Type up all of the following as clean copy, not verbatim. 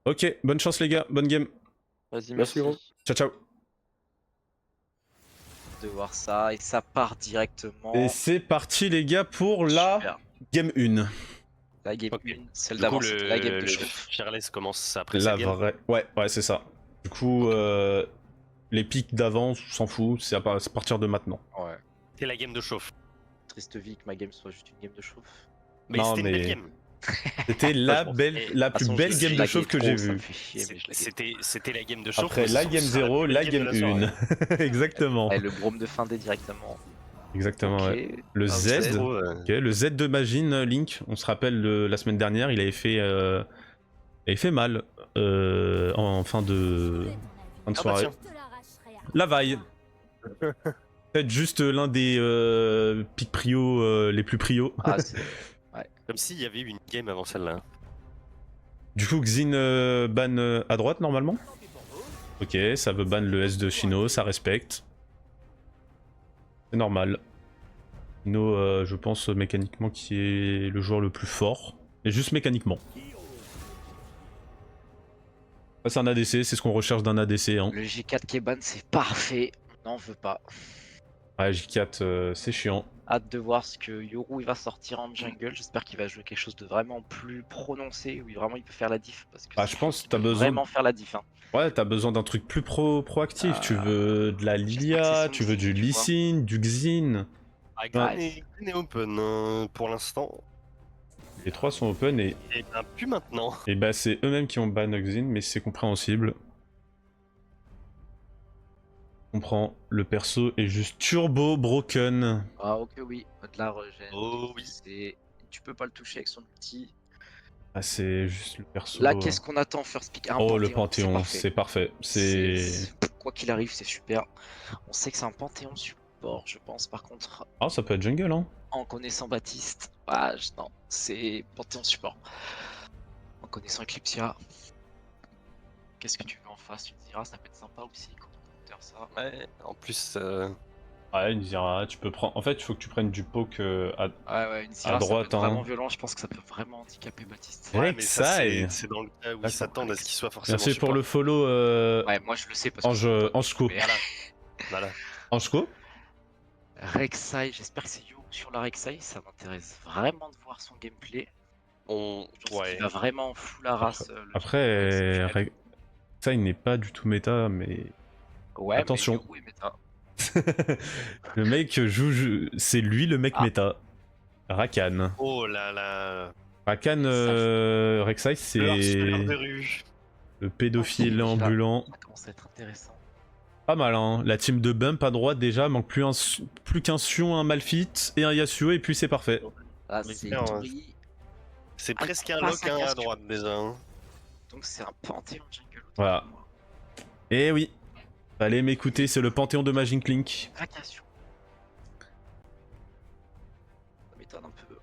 Ok, bonne chance les gars, bonne game. Vas-y, Merci, gros. Ciao ciao. de voir ça et ça part directement. Et c'est parti les gars pour la Super. game 1. La game Ok. 1, celle Du coup, d'avant c'était la game de le chauffe. Fearless commence après La cette game. vraie. Ouais, c'est ça. Du coup, les pics d'avant, on s'en fout, c'est à partir de maintenant. Ouais. C'est la game de chauffe. Triste vie que ma game soit juste une game de chauffe. Mais Non, c'était une belle mais- game. C'était la je m'en belle, fous. la De toute plus façon, belle je game de laguais chauffe que trop, j'ai ça me vue. fait chier, mais je laguais. C'était la game de chauffe. Après mais la ce game sera 0, plus la belle game de soirée. 1. Exactement. Et le brome de fin D directement. Exactement, Ok. ouais. Le Ah, Z, Z. ok, le Z de Magine Link, on se rappelle la semaine dernière, il avait fait mal en fin de Ah bah soirée. tiens. La vaille. Peut-être juste l'un des pics prio les plus prio. Ah, c'est. Comme s'il y avait eu une game avant celle-là. Du coup, Xin ban à droite normalement. Ok, ça veut ban le S de Shino, ça respecte. C'est normal. Shino, je pense mécaniquement qui est le joueur le plus fort. Et juste mécaniquement. Ça, c'est un ADC, c'est ce qu'on recherche d'un ADC. Hein. Le G4 qui est ban, c'est parfait. On n'en veut pas. Ouais, J4, c'est chiant. Hâte de voir ce que Yoru il va sortir en jungle. J'espère qu'il va jouer quelque chose de vraiment plus prononcé, où vraiment il peut faire la diff. Parce que Ah, c'est je pense chose que qui t'as peut besoin. vraiment faire la diff. Hein. Ouais, t'as besoin d'un truc plus proactif. Tu veux de la j'espère que Lilia, c'est tu veux du Song Zi, tu Lee vois. Sin, du Xin. Ah, Ouais. Green est open pour l'instant. Les trois sont open et Et ben plus maintenant. bah c'est eux-mêmes qui ont ban Xin, mais c'est compréhensible. On comprend, le perso est juste turbo broken. Ah ok oui, de la regen. Oh oui. Tu peux pas le toucher avec son ulti. Ah, c'est juste le perso. Là qu'est-ce qu'on attend first pick? Un Oh, Panthéon, le Panthéon, c'est c'est parfait. C'est. Quoi qu'il arrive, c'est super. On sait que c'est un Panthéon support, je pense. Par contre, Ah, ça peut être jungle, hein. en connaissant Baptiste, non, c'est Panthéon support. En connaissant Eclipsia, qu'est-ce que tu veux en face? Tu te diras, ça peut être sympa aussi quand on counter ça. Ouais, en plus, Ouais, une Zira, tu peux prendre. En fait, il faut que tu prennes du poke Ouais, une Syrah, ça droite, peut être vraiment hein. violent. Je pense que ça peut vraiment handicaper Baptiste. ouais, mais ça Rek'Sai. c'est dans le cas où ils D'accord. s'attendent à ce qu'il soit forcément Merci pour support. le follow, Ouais, moi je le sais parce que Anjko. mais- Voilà. Anjko. Rek'Sai, j'espère que c'est You sur la Rek'Sai, ça m'intéresse vraiment de voir son gameplay. Je pense Ouais. qu'il va vraiment full la race. Après, Rek'Sai n'est pas du tout méta, mais ouais, attention. Mais Yoru est méta. Le mec joue, c'est lui le mec Ah. méta. Rakan. Oh là là. Rakan, Rek'Sai, Le c'est harceleur de rue. le pédophile Ah, ambulant. Ça commence à être intéressant. Pas mal, hein. La team de Bump à droite déjà, manque plus qu'un Sion, un Malphite et un Yasuo, et puis c'est parfait. Là, Mais c'est clair, Itori, C'est Ah, presque il un passe lock à hein, à Cassio. droite déjà. Hein. donc c'est un Panthéon jungle. Voilà. Eh oui, fallait m'écouter, c'est le panthéon de Magic Link. Vacation. Ça m'étonne un peu.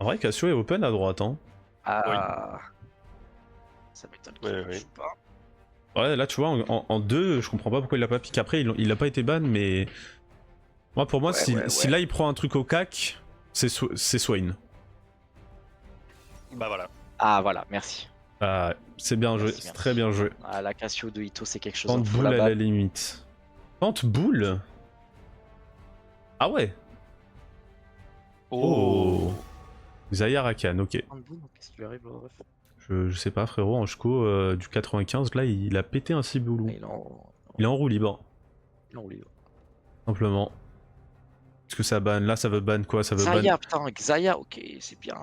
En vrai, Cassio est open à droite, hein. Ah. Ça m'étonne qu'il Ouais, ne ouais. joue pas. Ouais, là, tu vois, en 2, je comprends pas pourquoi il l'a pas piqué. Après, il a pas été ban, mais. Moi, pour moi, Ouais, si là il prend un truc au cac, c'est Swain. Bah voilà. Ah voilà, merci. Ah, c'est bien joué, Merci, c'est merci. très bien joué. Ah, la Cassio de Ito, c'est quelque chose. Tente Faut boule la à la battre. limite. Tente boule. Ah ouais. Oh. Xayah Rakan, ok. Qu'est-ce qui lui arrive, le ref? Je sais pas, frérot, Anjko du 95, là, il a pété un ciboulou. Il est en roue libre, Non, lui. simplement. Est-ce que ça ban? Là, ça veut ban quoi? Ça veut ban. Xayah, putain, Xayah, ok, c'est bien.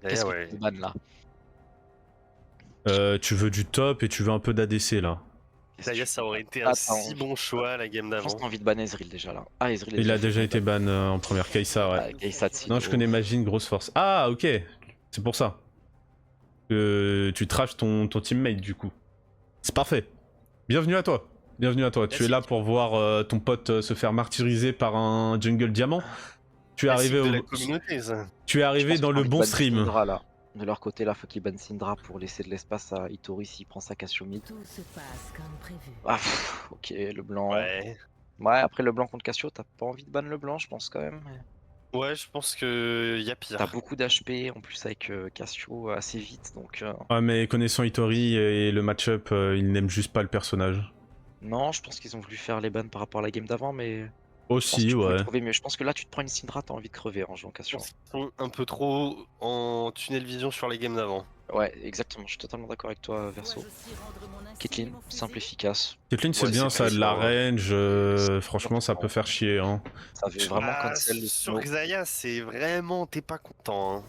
Qu'est-ce ouais. que tu ban là? Tu veux du top et tu veux un peu d'ADC là. D'ailleurs, ça aurait été un Attends, si bon choix la game Je pense d'avant. que t'as envie de ban Ezreal déjà là. Ah, Ezreal. Il a déjà été ban en première, Kai'Sa, ouais. Non, je connais Magine, grosse force. Ah, ok, c'est pour ça. Tu trashes ton teammate du coup. C'est parfait. Bienvenue à toi. Bienvenue à toi. Tu es là pour voir ton pote se faire martyriser par un jungle diamant. Tu es arrivé, de la communauté, ça. tu es arrivé dans le bon stream. Syndra, là. De leur côté, là, faut qu'ils bannent Syndra pour laisser de l'espace à Itori s'il prend sa Cassio mid. Tout se passe comme prévu. Ah, pff, ok, le blanc. Ouais. Ouais, après le blanc contre Cassio, t'as pas envie de ban le blanc, je pense quand même. Ouais, je pense que y a pire. T'as beaucoup d'HP, en plus avec Cassio assez vite, donc... Ouais, mais connaissant Hitori et le match-up, il n'aime juste pas le personnage. Non, je pense qu'ils ont voulu faire les bans par rapport à la game d'avant, mais je pense que Aussi, tu pouvais ouais. trouver mieux. Je pense que là, tu te prends une Syndra, t'as envie de crever en jouant Je Cassio. pense qu'ils sont un peu trop en tunnel vision sur les games d'avant. Ouais, exactement, je suis totalement d'accord avec toi, Verso. Caitlyn, simple, efficace. Caitlyn, c'est Ouais, bien, c'est ça a de la puissant, hein. range, franchement, ça peut faire chier. Hein. Ça veut vraiment cancel le sur snow. Xayah, c'est vraiment... T'es pas content, hein.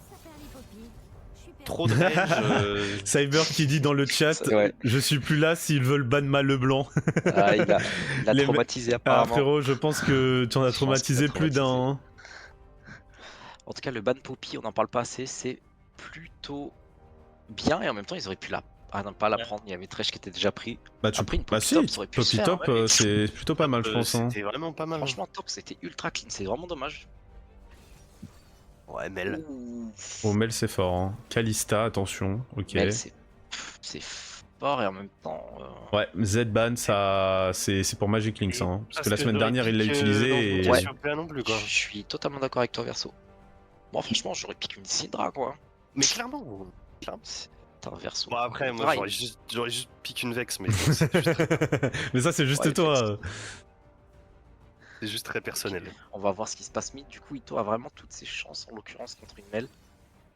Trop de range. Cyber qui dit dans le chat, Ouais. je suis plus là s'ils veulent ban mal Leblanc. Ah, il a Les traumatisé Ah apparemment. frérot, je pense que tu en as Je pense qu'il a traumatisé plus d'un. Hein. En tout cas, le ban Poppy, on n'en parle pas assez, c'est plutôt bien et en même temps, ils auraient pu la... Ah non, pas la prendre, il y avait Thresh qui était déjà pris. Bah, tu... Après, une bah Poppy si, top, ça aurait pu se Poppy faire, top, ouais. c'est plutôt pas mal, je pense. Hein. C'était vraiment pas mal. Franchement, top, c'était ultra clean, c'est vraiment dommage. Ouais, Mel. Oh, Mel, c'est fort. Hein. Kalista, attention. Ok. Mel, c'est fort et en même temps... Ouais, Z-ban, ça, c'est pour Magic Link, ça. Hein. Parce que la semaine dernière, il l'a utilisé et. Ouais. Non plus, quoi. Je suis totalement d'accord avec toi, Verso. Bon, franchement, j'aurais piqué une Syndra, quoi. Mais clairement. C'est un Verso. Bon, après, moi, Pareil. j'aurais juste piqué une Vex, mais bon, c'est juste... Mais ça, c'est juste Ouais, toi. c'est juste très personnel. On va voir ce qui se passe mid. Du coup, Ito a vraiment toutes ses chances, en l'occurrence, contre une Mel.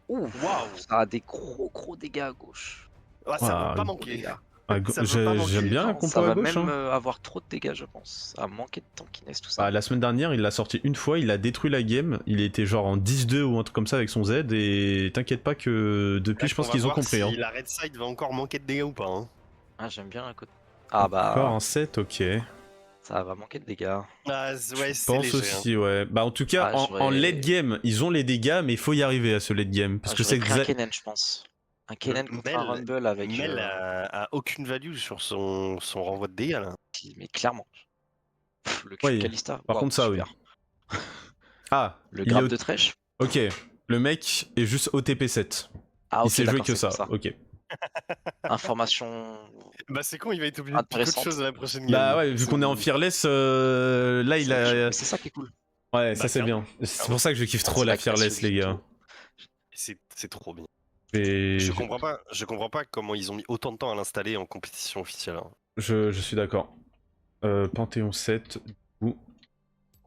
Ouh, Waouh. ça a des gros dégâts à gauche. Ah, ça Ah, va pas Gros manquer. dégâts. J'aime bien la Non, compo ça à va gauche. même Hein. avoir trop de dégâts, je pense. Ça va manquer de tankiness, tout ça. Bah, la semaine dernière, il l'a sorti une fois, il a détruit la game. Il était genre en 10-2 ou un truc comme ça avec son Z. Et t'inquiète pas que depuis, je pense qu'ils ont compris. Si Hein. la red side va encore manquer de dégâts ou pas. Hein. Ah, j'aime bien la côte. Ah bah, Encore un 7, ok. ça va manquer de dégâts. Ah, ouais, Je c'est pense léger. aussi, ouais. Bah, en tout cas, Ah, en late game, ils ont les dégâts, mais il faut y arriver à ce late game. Parce que c'est un Kennen, je pense. Un Kennen contre un Rumble avec... Mel a aucune value sur son renvoi de dégâts, là. Mais clairement. Le cul Ouais, de Kalista. par contre, ça, super. oui. Ah, Le il est grab au- de Thresh. Ok, le mec est juste OTP 7. Ah, Il ok, sait jouer d'accord, que c'est ça. pour Ok. Information Bah, c'est con, il va être obligé de piquer autre intéressante. chose à la prochaine game. Bah ouais, vu qu'on est en fearless, là il a. C'est ça qui est cool. Ouais, Bah, ça c'est bien. clairement. C'est pour ça que je kiffe trop C'est la la fearless, Cassio les gars. Vito. C'est trop bien. Et Je comprends pas comment ils ont mis autant de temps à l'installer en compétition officielle. Hein. je suis d'accord. Panthéon 7, du coup.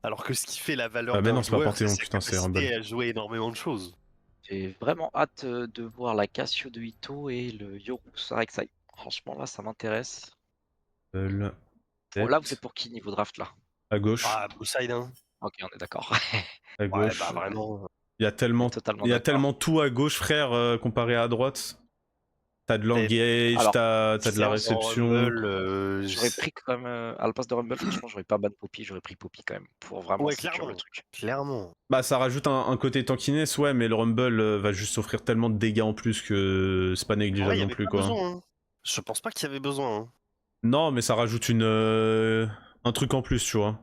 Alors que ce qui fait la valeur Ah, mais d'un non, c'est pas joueur, Panthéon, c'est sa putain, c'est capacité Rumble. à jouer énormément de choses. J'ai vraiment hâte de voir la Cassio de Ito et le Yorus Rek'Sai. Franchement, là, ça m'intéresse. Bon, Bon, là, vous êtes pour qui niveau draft là? à gauche. Ah, Blue Side, hein. Ok, on est d'accord. À Ouais, gauche. bah vraiment. Il y a tellement, Totalement il y a d'accord. tellement tout à gauche, frère, comparé à droite. T'as de l'engage, Alors, t'as de la réception. J'aurais pris quand même, à la place de Rumble, franchement, j'aurais pas ban Poppy, j'aurais pris Poppy quand même, pour vraiment Ouais, sécure clairement. le truc. Clairement. Bah ça rajoute un côté tankiness, ouais, mais le Rumble va juste offrir tellement de dégâts en plus que c'est pas En vrai, négligeable il y non avait plus, pas quoi. besoin. Hein. Je pense pas qu'il y avait besoin. Hein. Non, mais ça rajoute un truc en plus, tu vois.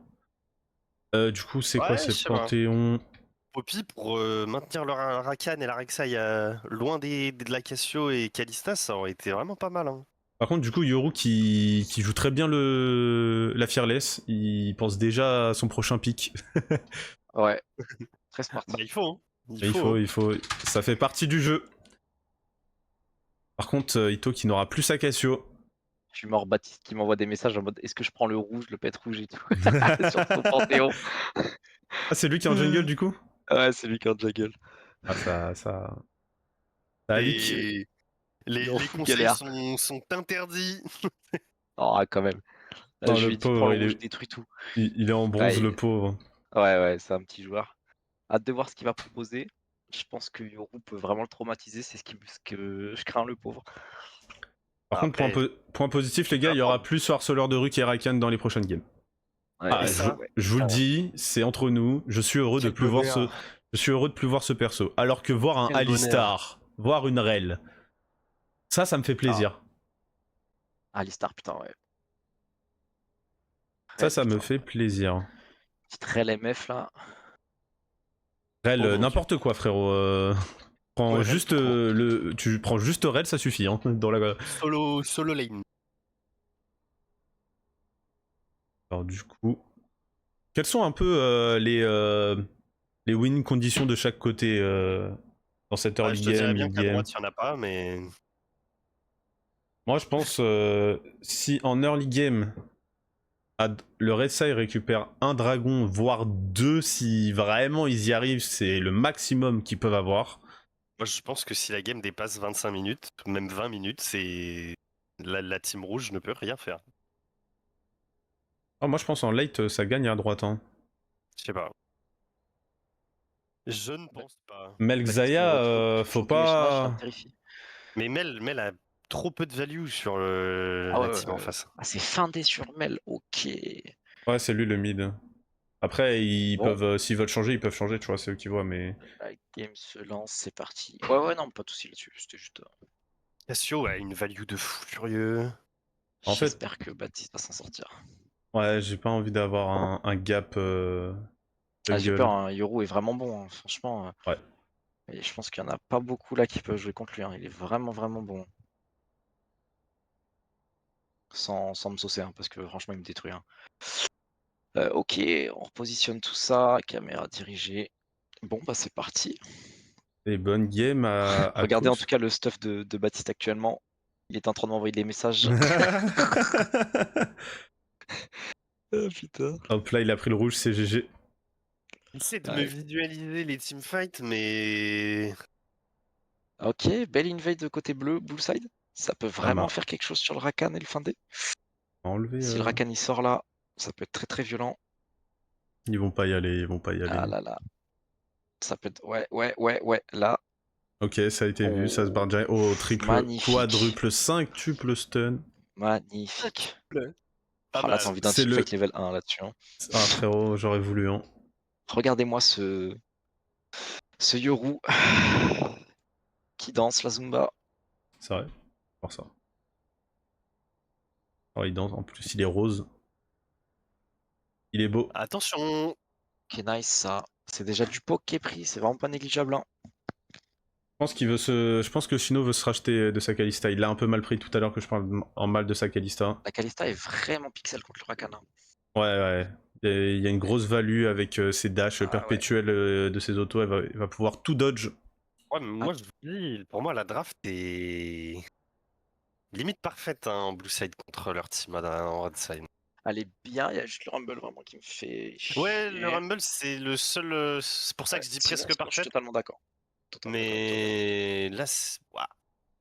Du coup, c'est quoi Ouais, je ce sais pas. Panthéon? Poppy, pour maintenir le Rakan et la Rek'Sai loin de la Cassio et Kalista, ça aurait été vraiment pas mal. Hein. Par contre, du coup, Yoru qui joue très bien la Fearless, il pense déjà à son prochain pick. Ouais, très smart. Bah, il faut. Hein. Il faut. Ça fait partie du jeu. Par contre, Ito qui n'aura plus sa Cassio. Je suis mort Baptiste qui m'envoie des messages en mode est-ce que je prends le rouge, le pet rouge et tout sur son Panthéon. Ah, c'est lui qui est en jungle du coup? Ouais, c'est lui qui est en jungle. Ah, ça leak. Les Il en fout conseils galère. sont interdits. Oh, ah, quand même. Là, Non, je le lui ai dit prends pauvre, le rouge, détruis tout. il est en bronze, Ouais, le pauvre. ouais, c'est un petit joueur. Hâte de voir ce qu'il va proposer. Je pense que Yoru peut vraiment le traumatiser, c'est ce que je crains, le pauvre. Par contre, point positif, les gars, il y aura plus harceleur de rue et Rakan dans les prochaines games. Ouais, Ah, je vous le dis, c'est entre nous. Je suis heureux de plus voir ce perso. Alors que voir un Quel Alistar, voir une Rel, ça me fait plaisir. Alistar, putain, ouais. Ça me fait plaisir. Petite Rel MF là. Rel, Oh, n'importe quoi, frérot. Ouais, juste tu prends juste Rel, ça suffit. Hein, dans la... Solo lane. Alors du coup, quels sont un peu les les win conditions de chaque côté dans cette early Je te dirais game, bien mid qu'à game. droite, il n'y en a pas, mais. Moi, je pense si en early game, le Red Side récupère un dragon, voire deux, si vraiment ils y arrivent, c'est le maximum qu'ils peuvent avoir. Moi, je pense que si la game dépasse 25 minutes, même 20 minutes, c'est. La team rouge ne peut rien faire. Ah, moi, je pense en late, ça gagne à droite. Hein. Je sais pas. Je ne pense pas. Melxaya, faut Je pas. vérifie. Mais Mel a trop peu de value sur Ah la ouais, team en face. Ah, c'est findé sur Mel, ok. Ouais, c'est lui le mid. Après, ils Bon. peuvent, s'ils veulent changer, ils peuvent changer, tu vois, c'est eux qui voient, mais. La game se lance, c'est parti. Ouais, non, pas de soucis là-dessus, c'était juste. Cassio a une value de fou furieux. En fait- J'espère que Baptiste va s'en sortir. Ouais, j'ai pas envie d'avoir un gap J'ai jungle. peur, hein, Yoru est vraiment bon, hein, franchement. Ouais. Et je pense qu'il y en a pas beaucoup là qui peuvent jouer contre lui. Hein. Il est vraiment bon. Sans me saucer, hein, parce que franchement, il me détruit. Hein. Ok, on repositionne tout ça, caméra dirigée. Bon, bah c'est parti. Et bonne game à Regardez en Kux. tout cas le stuff de Baptiste actuellement. Il est en train de m'envoyer des messages. Ah putain. Hop là, il a pris le rouge, c'est GG. J'essaie de me Ouais. visualiser les teamfights, mais. Ok, belle invade de côté bleu, blue side. Ça peut vraiment faire quelque chose sur le Rakan et le Findé. Enlever. Si le Rakan il sort là, ça peut être très violent. Ils vont pas y aller, ils vont pas y aller. Ah là là. Ça peut être. Ouais. Là. Ok, ça a été vu, ça se barre direct. Oh, triple, Magnifique. quadruple, cinqutuple stun. Magnifique. Ah Ah, là, t'as envie d'un c'est le- teamfight level 1 là-dessus. Hein. Ah frérot, j'aurais voulu. Hein. Regardez-moi ce Yoru qui danse la Zumba. C'est vrai, voir ça. Oh, il danse, en plus il est rose. Il est beau. Attention. Ok, nice ça. C'est déjà du poke qui est pris, c'est vraiment pas négligeable. Hein. Je pense que Shino veut se racheter de sa Kalista. Il l'a un peu mal pris tout à l'heure que je parle en mal de sa Kalista. La Kalista est vraiment pixel contre le Rakan. Hein. Ouais. Il y a une grosse value avec ses dashs perpétuels de ses autos. Il va pouvoir tout dodge. Ouais, mais moi, je vous dis, pour moi, la draft est limite parfaite hein, en blue side contre leur team en red side. Elle est bien, il y a juste le Rumble vraiment qui me fait chier. Ouais, le Rumble, c'est le seul. C'est pour ça que je dis presque Je suis parfait. totalement d'accord. Mais là, ouah.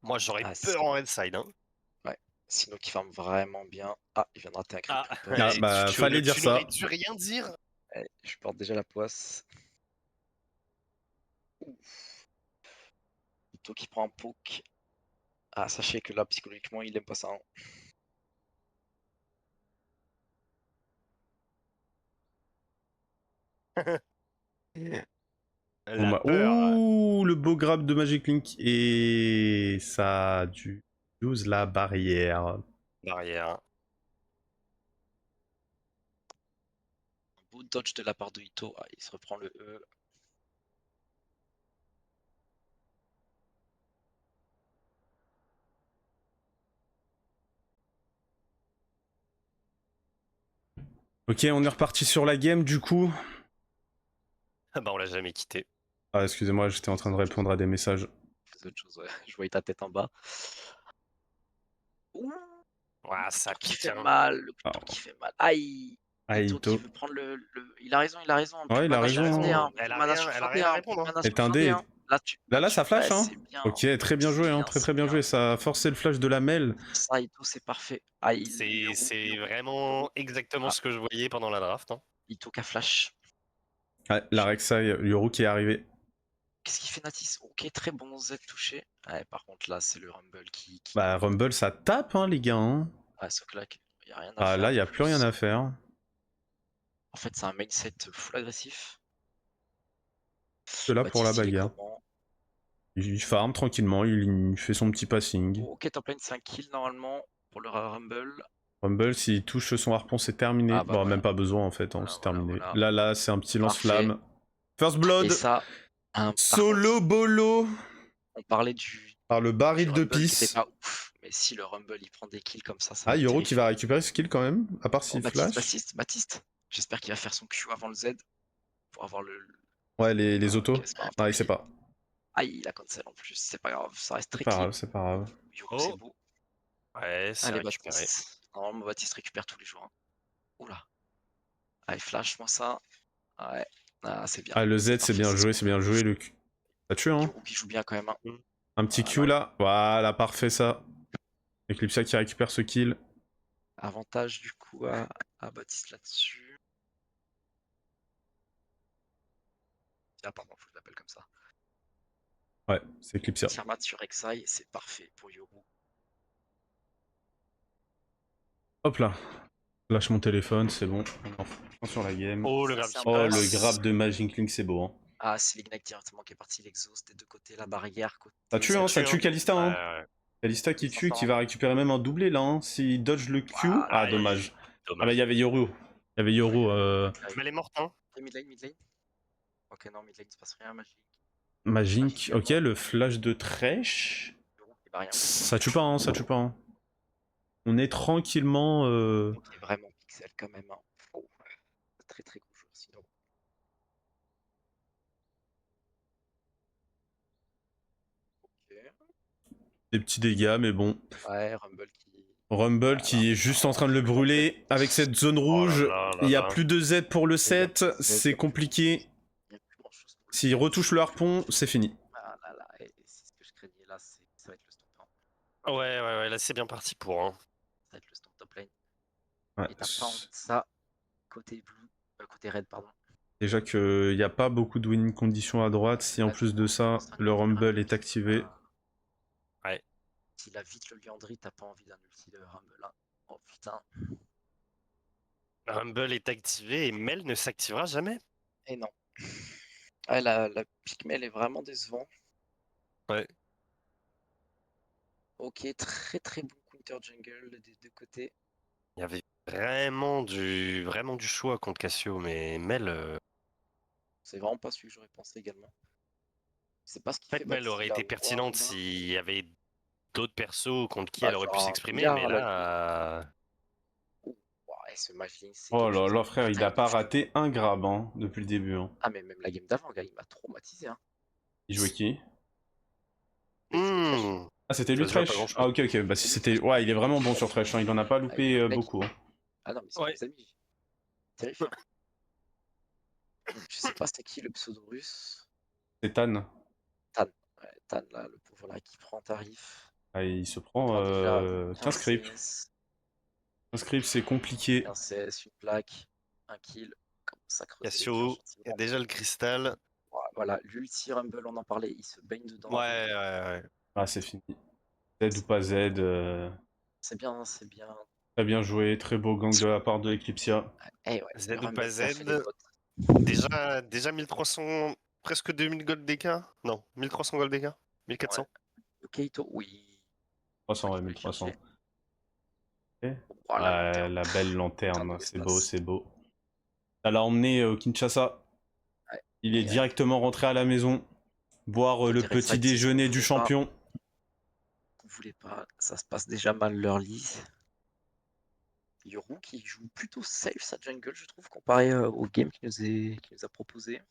Moi, j'aurais peur en red side. Hein. Ouais, Sino qui farme vraiment bien. Ah, il vient de rater un creep. Fallait dire ça. Tu n'aurais dû rien dire. Allez, je porte déjà la poisse. Ito qui prend un poke. Ah, sachez que là, psychologiquement, il aime pas ça. Hein. Ouh, le beau grab de Magic Link. Et ça a dû use la barrière. Barrière. Un beau dodge de la part de Ito. Ah, il se reprend le E. Ok, on est reparti sur la game du coup. Ah bah on l'a jamais quitté. Ah excusez-moi, j'étais en train de répondre à des messages. Je voyais ta tête en bas. Ouh, ouais, ça qui pique. fait mal, le couteau qui fait mal. Aïe. Ito qui veut prendre le... Il a raison. Ouais, il a raison. Elle a rien à répondre. Hein. C'est un dé. Là, ça flash, hein. Bien, ok, très bien joué, hein. Très bien joué. Ça a forcé le flash de la Mel. Ça, Ito, c'est parfait. C'est vraiment exactement ce que je voyais pendant la draft. Hein. Ito qui a flash. Ouais, la Rek'Sai, Yoru qui est arrivé. Qu'est-ce qu'il fait Natis? Ok, très bon Z touché. Ouais, par contre, là, c'est le Rumble qui... Bah, Rumble, ça tape, hein, les gars. Hein. Ah, ce claque. Y a rien à faire. Là, y a plus rien à faire. En fait, c'est un mindset full agressif. C'est là pour la bagarre. Il farm tranquillement, il fait son petit passing. Ok, top lane, c'est un kill normalement pour le Rumble. Rumble, s'il touche son harpon, c'est terminé. Ah, bah, bon, même pas besoin en fait, hein, c'est terminé. Voilà. Là, c'est un petit lance-flamme. First Blood. Et ça, Solo bolo. On parlait du. Par le baril de pisse. C'était pas ouf. Mais si le Rumble il prend des kills comme ça. Ah, Yoru qui va récupérer ce kill quand même, à part s'il flash. Baptiste. J'espère qu'il va faire son Q avant le Z. Pour avoir le Ouais, les autos. Ok, c'est pas grave, Ah, tant il sait pis. pas. Aïe, la cancel en plus, c'est pas grave, ça reste C'est très pas clean. grave, c'est pas grave. Yoru, c'est Oh. beau. Ouais, c'est Allez, récupéré. Baptiste. Normalement, Baptiste récupère tous les jours. Hein. Oula. Allez, flash-moi ça. Ouais. Ah, c'est bien. Ah, le Z, c'est parfait, bien c'est joué, ce c'est qu'on bien veut. joué, le cul. Ça tue, hein. Yoru qui joue bien quand même. Hein. Un petit Q Voilà. là. Voilà, parfait ça. Eclipsia qui récupère ce kill. Avantage du coup à Baptiste là-dessus. Ah, pardon, faut que je l'appelle comme ça. Ouais, c'est Eclipsia. Tiamat sur Rek'Sai, c'est parfait pour Yoru. Hop là. Lâche mon téléphone, c'est bon. On est sur la game. Oh, le Ça, grab c'est qui un Oh, peu le passe. grab de Magic Link, c'est beau, hein. Ah, c'est l'Ignite directement qui est parti, l'exhaust des deux côtés, la barrière côté. Ça tue, hein, ça tue Kalista, hein. Ouais. Kalista qui Ça tue, sort, qui hein. va récupérer même un doublé là, hein. S'il dodge le Q. Voilà. Ah, dommage. Ah bah, il y avait Yoru. Il y avait Yoru. Mais elle est morte, hein. Et midlane, midlane. Ok, non, midlane, il se passe rien, magique. Magic. Ok, le flash de Thresh. Yoru qui bat rien. Ça tue pas, hein, ça tue pas. Hein. On est tranquillement. Ok, vraiment pixel quand même. Hein. Oh, très très gros joueur sinon. Ok. Des petits dégâts, mais bon. Ouais, Rumble qui. Rumble qui est juste en train de le brûler avec cette zone rouge. Il n'y a plus de Z pour le 7, c'est compliqué. Il n'y a plus grand chose. S'il retouche le harpon, c'est fini. Ah là là, et c'est ce que je craignais là, ça va être le stomp. Hein. Ouais, là c'est bien parti pour. Hein. Ça va être le stomp top lane. Ouais. Et t'as pas envie de ça côté blue, côté red, pardon. Déjà qu'il n'y a pas beaucoup de win conditions à droite, si en plus de ça, le Rumble est activé. Ouais. S'il a vite le Liandry, t'as pas envie d'un ulti de Rumble là. Oh putain. Rumble est activé et Mel ne s'activera jamais. Et non. Ouais, la Pygmel est vraiment décevant. Ouais. Ok, très très bon counter jungle des deux côtés. Il y avait vraiment du choix contre Cassio, mais Mel. C'est vraiment pas celui que j'aurais pensé également. C'est pas ce qui En fait fait, Mel aurait été pertinente s'il y avait d'autres persos contre qui elle aurait pu s'exprimer, mais là. Ouais, ce Magling, c'est. Oh là là, frère, il a pas raté un grab hein, depuis le début. Hein. Ah, mais même la game d'avant, gars, il m'a traumatisé. Hein. Il jouait qui Ah, c'était lui Thresh. Ah, ok, bah si c'était. Ouais, il est vraiment bon sur Thresh, hein. Il en a pas loupé beaucoup. Hein. Ah non, mais c'est mes amis. Terrifiant. Je sais pas c'est qui le pseudo russe. C'est Tan. Tan. Ouais, Tan, là, le pauvre là qui prend tarif. Ah, il se prend 15 creeps. 15 creeps, c'est compliqué. 15 CS, une plaque, un kill. Comme ça creuse. Cassio, il y a déjà le cristal. Voilà, l'ulti Rumble, on en parlait, il se baigne dedans. Ouais. Ah, c'est fini. Z ou pas Z. C'est bien, c'est bien. Très bien joué, très beau gang de la part de Eclipsia. Ouais, Z ou pas Z. Déjà 1300, presque 2000 gold d'écart. Non, 1300 gold d'écart. 1400. Ouais. Keito, oui. 300, ouais, 1300. Voilà, la belle lanterne, c'est beau, c'est beau. Ça l'a emmené au Kinshasa. Ouais. Il est directement rentré à la maison, boire le petit déjeuner du champion. Vous voulez pas, ça se passe déjà mal leur lease. Yoru qui joue plutôt safe sa jungle, je trouve, comparé au game qu'il nous a proposé.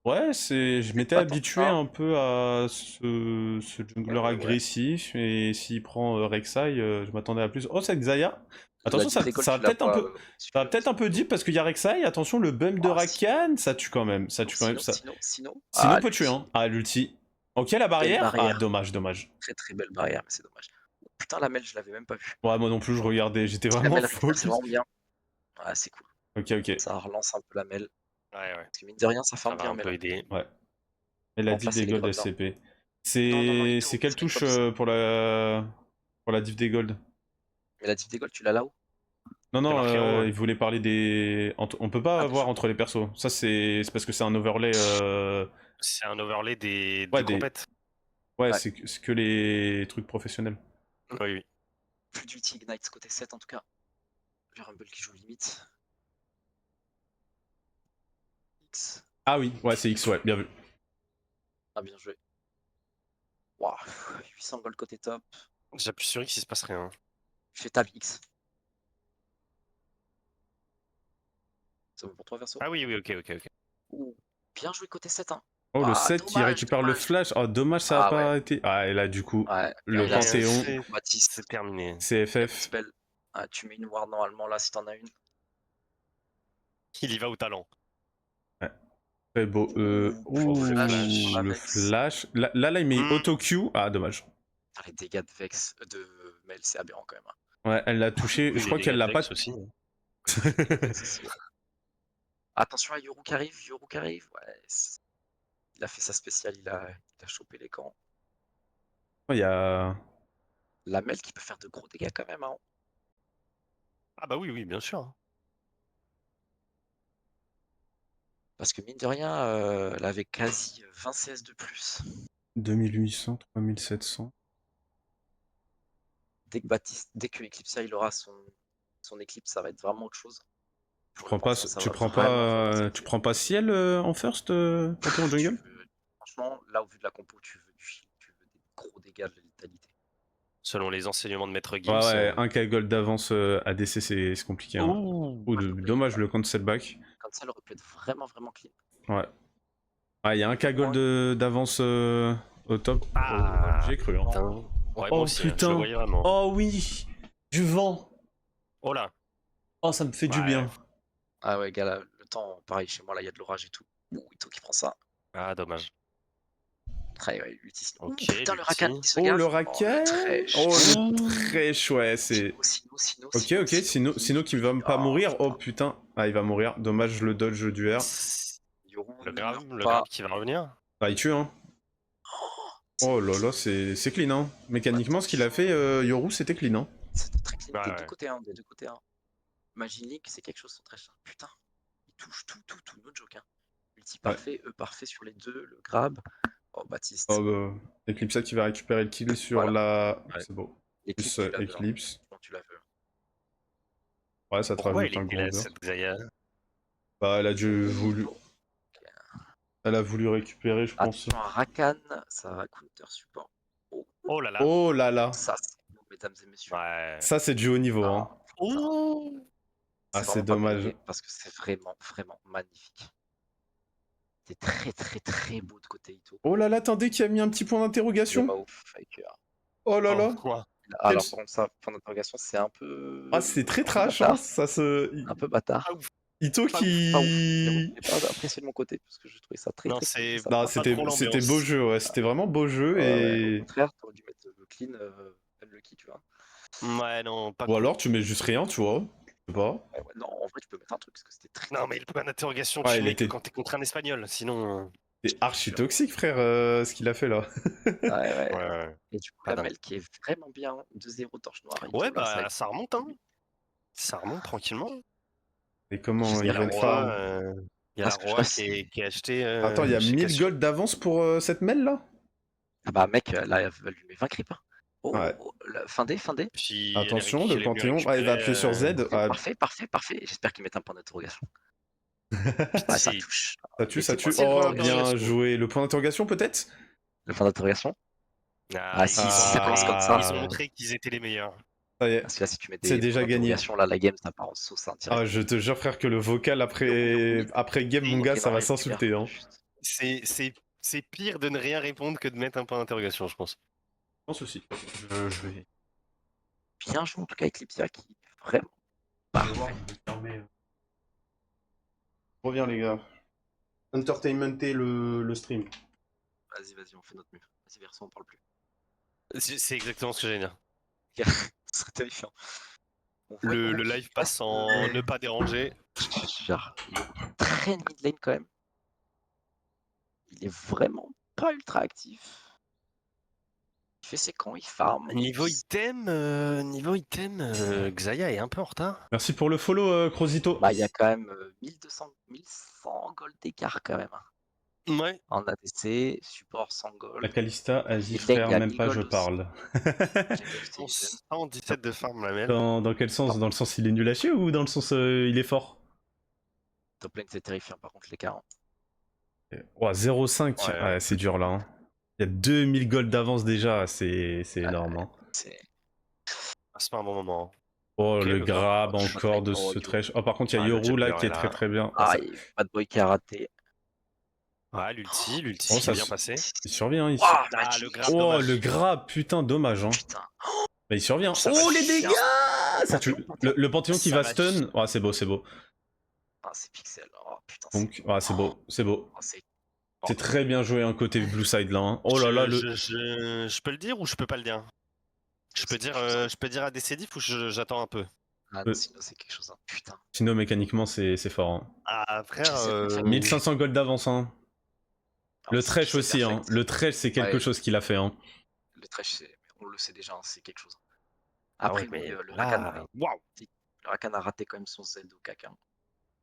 Ouais, je m'étais habitué un peu à ce jungler agressif, et s'il prend Rek'Sai, je m'attendais à plus. Oh, c'est Xayah. Attention, ça va peut-être un peu deep parce qu'il y a Rek'Sai. Attention, le bump de Rakan, ça tue quand même. Sinon peut tuer, hein. Ah, l'ulti. Ok, la barrière. Ah, dommage. Très très belle barrière, mais c'est dommage. Putain, la Mel, je l'avais même pas vu. Ouais, moi non plus, je regardais, j'étais vraiment focus. C'est vraiment bien. Ouais, c'est cool. Ok. Ça relance un peu la Mel. Ouais. Parce que mine de rien, ça forme bien, Mel. Ouais. Elle a dit des gold SCP. C'est quelle touche pour la div des gold? Mais la div des gold, tu l'as là-haut? Non, il voulait parler des. On peut pas voir entre les persos. Ça, c'est parce que c'est un overlay. C'est un overlay des compètes. Ouais, c'est que les trucs professionnels. Oui. Plus d'ulti Ignite côté 7 en tout cas. Le Rumble qui joue limite. X. Ah oui, ouais, c'est X, ouais, bien vu. Ah, bien joué. Waouh, 800 gold côté top. J'appuie sur X, il se passe rien. Je fais tab X. C'est bon pour toi, Verso? Ah oui, ok. Ouh. bien joué côté 7. Hein. Oh, le Ah, 7 qui dommage, récupère le dommage. flash. Oh, dommage, ça a Ah pas ouais. été. Ah, et là, du coup, Ouais. le Et là, Panthéon, Baptiste, C'est terminé. il y a CFF. spell. Ah, tu mets une ward normalement là si t'en as une. Il y va au talent. Très beau. Ouh, le flash flash. sur la Le Vex. flash. Là, il met Hmm. auto-Q. Ah, dommage. Ah, les dégâts de Vex de Mel, c'est aberrant quand même. Hein. Ouais, elle l'a touché. Oui, Je crois les qu'elle l'a pas. Vex aussi. Attention à Yoru qui arrive, Ouais, il a fait sa spéciale, il a chopé les camps. Il y a. La Mel qui peut faire de gros dégâts quand même. Hein. Ah bah oui, bien sûr. Parce que mine de rien, elle avait quasi 20 CS de plus. 2800, 3700. Dès que Baptiste, dès que Eclipsia il aura son Eclipse, ça va être vraiment autre chose. Tu prends pas Ciel en first Panthéon jungle? Franchement, là au vu de la compo, tu veux du shield, tu veux des gros dégâts de létalité. Selon les enseignements de Maître Gims. Ouais, 1k gold d'avance ADC c'est compliqué. Hein. Dommage le compte setback. Comme ça, elle aurait pu être vraiment clean. Ouais. Ah, il y a 1k gold d'avance au top. Ah, j'ai cru. Hein. Ouais, Oh moi aussi, putain. je le voyais vraiment. Oh oui, du vent. Oh là. Oh, ça me fait du bien. Ah ouais, gars, là, le temps, pareil, chez moi, là, il y a de l'orage et tout. Ouh, Ito qui prend ça. Ah, dommage. Très, ouais, Lutis. Ok, putain, le Rakan qui se Oh, gaffe. le Rakan. Oh, le trèche, ouais, c'est... Sino. Sino qui va pas mourir. Oh putain. Ah, il va mourir. Dommage, le dodge du R. Le grave qui va revenir. Ah, il tue, hein. Oh là là, c'est clean, hein. Mécaniquement, ce qu'il a fait, Yoru, c'était clean, hein. C'était très clean, Ouais, des deux côtés, hein, des deux côtés. Hein. Imagine Link, c'est quelque chose son trèche. Putain, il touche tout, no joke. Hein. Ulti parfait, parfait sur les deux, le grab. Oh, Baptiste. Oh, Eclipse qui va récupérer le kill sur la... Ouais. C'est beau. Eclipse, Plus Eclipse. Hein. Tu la veux. Ouais, ça te rajoute un gros cette Xayah. Bah, elle a dû voulu... Elle a voulu récupérer, je pense. Attention à Rakan, ça va counter support. Oh là là. Oh là là. Ça, c'est bon, mesdames et messieurs. Ouais. Ça, c'est du haut niveau, hein. Oh. Ah, c'est dommage. Parce que c'est vraiment magnifique. C'est très beau de côté Ito. Oh là là, attendez, qui a mis un petit point d'interrogation. Oh là là. Quoi? Alors, par contre, ça, point d'interrogation, c'est un peu. Ah, c'est très trash, hein. Ça se... Un peu bâtard. Ito qui... J'ai pas apprécié de mon côté parce que je trouvais ça très. Non, très c'est. Non, c'était beau jeu, ouais. C'était vraiment beau jeu et. Au contraire, t'aurais dû mettre le clean, Lucky, tu vois. Ouais, non, pas. Ou alors tu mets juste rien, tu vois. Je sais pas. Ouais, non, en vrai, tu peux mettre un truc parce que c'était très. Non, mais le point d'interrogation, Ouais, tu il mets était- quand t'es contre un espagnol, sinon. C'est archi toxique, frère, ce qu'il a fait là. Ouais. Et du coup, Pas la dingue. Mel qui est vraiment bien. 2-0 torche noire. Ouais, Ito, là, bah, ça remonte, hein. Ça remonte tranquillement. Et comment Il y a il la va roi, farm il y a la roi qui est acheté. Attends, il y a chez 1000 Cassio. gold d'avance pour cette mail là. Ah bah, mec, là, elle lui met 20 creeps. Hein. Oh, Ouais. fin D. Puis Attention, le Panthéon. Ah, il va appuyer sur Z. Ah, Parfait. J'espère qu'il met un point d'interrogation. Ah, ça touche. ça tue. c'est le Oh, point bien d'interrogation. joué. Le point d'interrogation peut-être. Le point d'interrogation. Ah, si, ils ça commence comme ça. Ils ont montré qu'ils étaient les meilleurs. Ça y est. Parce que là, si tu mets C'est des déjà points gagné. d'interrogation, là, la game, ça part en sauce. Hein, direct. Ah, je te jure, frère, que le vocal après game, mon gars, ça va s'insulter. Hein. C'est pire de ne rien répondre que de mettre un point d'interrogation, je pense. Je pense aussi. Je vais. Bien joué en tout cas, Eclipsia qui est vraiment parfait. Reviens, les gars. Entertainmenter le stream. Vas-y, on fait notre mieux. Vas-y, version, on parle plus. C'est exactement ce que j'allais dire. Ce serait terrifiant. Le live passe en ne pas déranger. Genre, il est très mid lane quand même. Il est vraiment pas ultra actif. Il fait ses camps, il farm. Niveau item, Xayah est un peu en retard. Merci pour le follow, Crozito. Bah, il y a quand même 1100 gold d'écart quand même. Ouais. En ADC, support 100 gold. La Calista, vas-y Et frère, Lane, il y a même pas 1000 je gold parle. 117 de farm la même. Dans quel sens? Dans le sens il est nul à chier ou dans le sens il est fort? Top lane c'est terrifiant par contre l'écart. Oh, 0,5, Ouais. c'est dur là. Hein. Il y a 2000 gold d'avance déjà, c'est énorme. Hein. C'est pas un bon moment. Oh, Ok, le le grab grab. encore de ce trash. Oh, par contre, il y a Ah, le Yoru là Jumper qui est est là. très très bien. Ah, Bad Boy qui a raté. Ouais, l'ulti, Oh, il ça est bien se- passé. Il survient ici. Ah, Ah, Magic. le grab, Oh, dommage. le grab, putain, dommage. Hein. Putain. Bah, il survient. Ça Oh, va les chier. dégâts ça tue. Le Panthéon qui Ça va va stun. Oh, c'est beau, c'est beau. Ah, c'est pixel. Oh putain, Donc, ah, c'est beau, c'est beau. Oh, c'est... C'est très bien joué, un côté Blue Side là. Hein. Oh là là, le. Je peux le dire ou je peux pas le dire? Je peux dire à Décédif ou j'attends un peu? Ah, non, sinon, c'est quelque chose. Hein. Putain. Sinon, mécaniquement, c'est fort. Hein. Ah, frère. 1500 gold d'avance. Hein. Le c'est Thresh aussi. Hein. perfect. Le Thresh, c'est quelque Ouais. chose qu'il a fait. Hein. Le Thresh, on le sait déjà, hein, c'est quelque chose. Ah Après, ouais, mais le là, Rakan, waouh! le Rakan a raté quand même son Z au caca.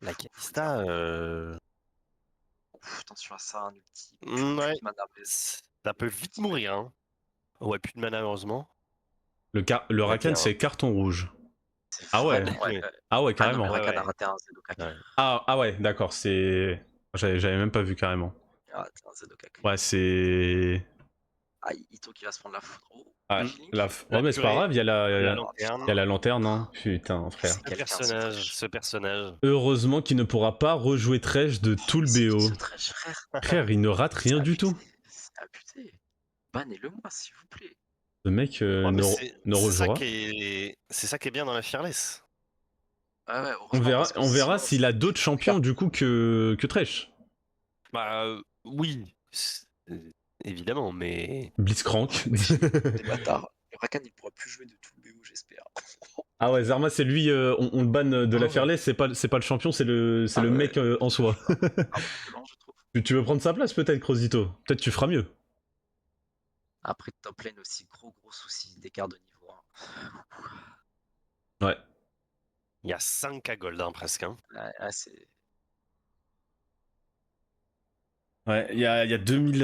La Kalista, Attention à ça, un ulti. ouais. Mana, Ça peut vite mourir. Hein. Ouais, plus de mana, heureusement. Le Rakan, c'est carton rouge. Ah ouais. Ah ouais, carrément. Le Rakan a raté un Z au caca. Ouais. Ah ouais, d'accord, c'est. J'avais même pas vu carrément. Il a raté un Z au caca. Ouais, c'est. Ah, Ito qui va se prendre la foudre. Oh, Ah, Link. Ouais, mais c'est pas grave, il y a la lanterne. il y a la lanterne, hein. Putain, frère. Ce personnage. Heureusement qu'il ne pourra pas rejouer Thresh de tout le BO. Ce Thresh, frère. Frère, il ne rate rien du tout. C'est abusé. Bannez-le-moi, s'il vous plaît. Ce mec ne rejouera. C'est ça qui est bien dans la Fearless. Ouais, On verra sinon, s'il a d'autres champions du coup que Thresh. Bah oui, évidemment, mais... Blitzcrank. Des bâtards. Le Rakan, il pourra plus jouer de tout le BO, j'espère. Ah ouais, Zarma, c'est lui, on le banne de la Fearless, c'est pas le champion, c'est le mec en soi. Je trouve. Tu veux prendre sa place peut-être, Crozito? Peut-être tu feras mieux. Après, top lane aussi, gros souci d'écart de niveau. Ouais. Il y a 5 à gold hein, presque. Hein. C'est... Ouais, il y a 2000...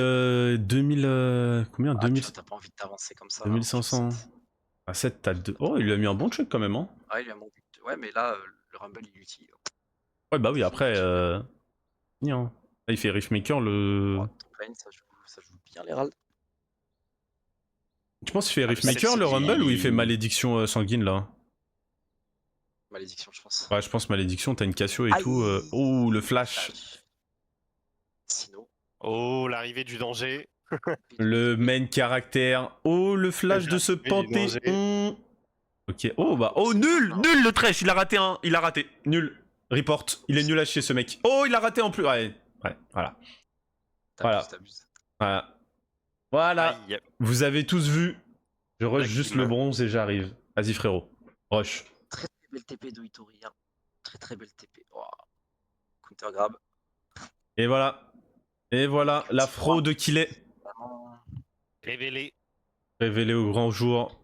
combien 2000... T'as pas envie de t'avancer comme ça. 2500. À 7, t'as 2. Oh, il lui a mis un bon check quand même, hein. Ah, il a mon but. Ouais, mais là, le Rumble, il l'utilise. Ouais, bah oui, après... Là, il fait Riftmaker, le... Top lane, ça joue bien l'Herald. Tu penses qu'il fait Riftmaker, le Rumble, ou il fait Malédiction sanguine, là? Malédiction, je pense. Ouais, je pense Malédiction, t'as une Cassio et tout. Oh, le flash. Sino. Oh, l'arrivée du danger. Le main caractère. Oh, le flash de ce Panthéon. Ok. Oh, bah. Oh, nul le Thresh, il a raté un. Il a raté. Nul. Report. Il est nul à chier, ce mec. Oh, il a raté en plus. Ouais, voilà. Voilà. Aïe. Vous avez tous vu. Je rush juste le bronze et j'arrive. Vas-y, frérot. Rush. Très belle TP de Hitori. Hein. Très belle TP. Oh. Counter grab. Et voilà, la fraude qu'il est. Révélé au grand jour.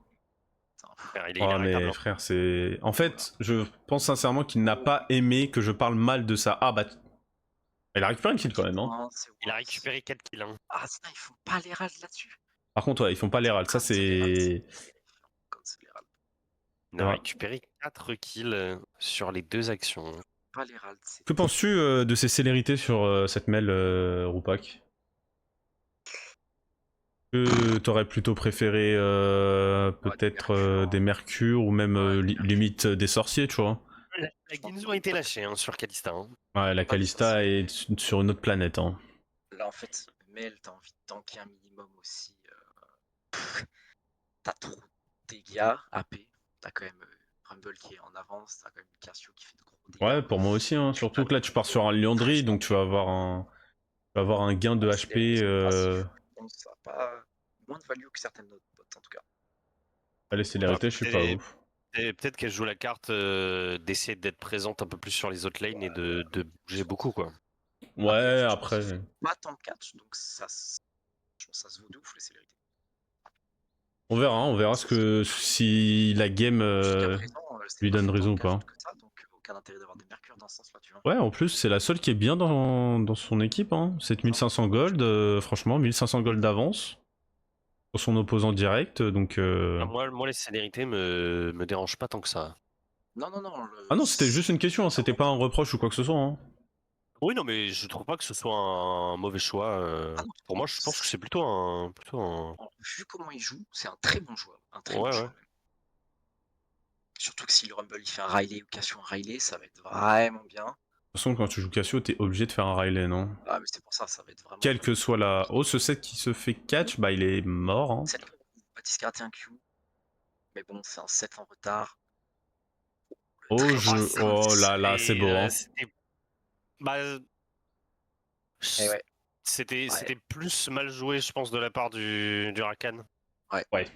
Frère, il est mais frère, c'est... En fait, je pense sincèrement qu'il n'a pas aimé que je parle mal de ça. Ah bah... Il a récupéré une kill quand même, hein. Il a récupéré 4 kills. Hein. Ah, ça, ils font pas l'Herald là-dessus. Par contre, ouais, ils font pas l'Herald. Ça, c'est... Il a récupéré 4 kills sur les 2 actions. Pas l'Herald. Que penses-tu de ces célérités sur cette mail, Roupak? Que t'aurais plutôt préféré peut-être des mercures ou même limite des sorciers, tu vois? La Ginzu a été lâchée hein, sur Kalista. Hein. Ouais, la Kalista est sur une autre planète. Hein. Là, en fait, Mel, t'as envie de tanker un minimum aussi. T'as trop de dégâts, AP. T'as quand même Rumble qui est en avance. T'as quand même Cassio qui fait de gros dégâts. Ouais, pour moi aussi. Hein. Surtout que là, tu pars sur un Liandry, donc tu vas avoir un gain de HP. Ça n'a pas moins de value que certaines autres bots, en tout cas. Les célérités, je suis pas ouf. Et peut-être qu'elle joue la carte d'essayer d'être présente un peu plus sur les autres lanes et de bouger beaucoup, quoi. Ouais, après... Pas tant de catch, donc ça se vaut de ouf, les célérités. On verra si la game lui donne raison ou pas. Donc aucun intérêt d'avoir des mercures dans ce sens-là, tu vois. Ouais, en plus, c'est la seule qui est bien dans son équipe. Hein. 7500 gold, franchement, 1500 gold d'avance sur son opposant direct. Donc, moi, les célérités me dérangent pas tant que ça. Non. Ah non, c'était juste une question, hein. C'était pas un reproche ou quoi que ce soit. Hein. Oui, non, mais je trouve pas que ce soit un mauvais choix. Pour moi, je pense que c'est plutôt un... Vu comment il joue, c'est un très bon joueur. Joueur. Surtout que si le Rumble il fait un Riley ou Cassio un Riley, ça va être vraiment bien. façon, quand tu joues Cassio, t'es obligé de faire un Riley, non? Ah, mais c'est pour ça, ça va être vraiment. Quelle que soit la... Oh, ce set qui se fait catch, bah il est mort. Hein. C'est le Baptiste Cartier un Q. Mais bon, c'est un 7 en retard. Oh, Très oh là là, c'est beau. Hein. Bah, Eh ouais. c'était Ouais. plus mal joué, je pense, de la part du Rakan. Ouais,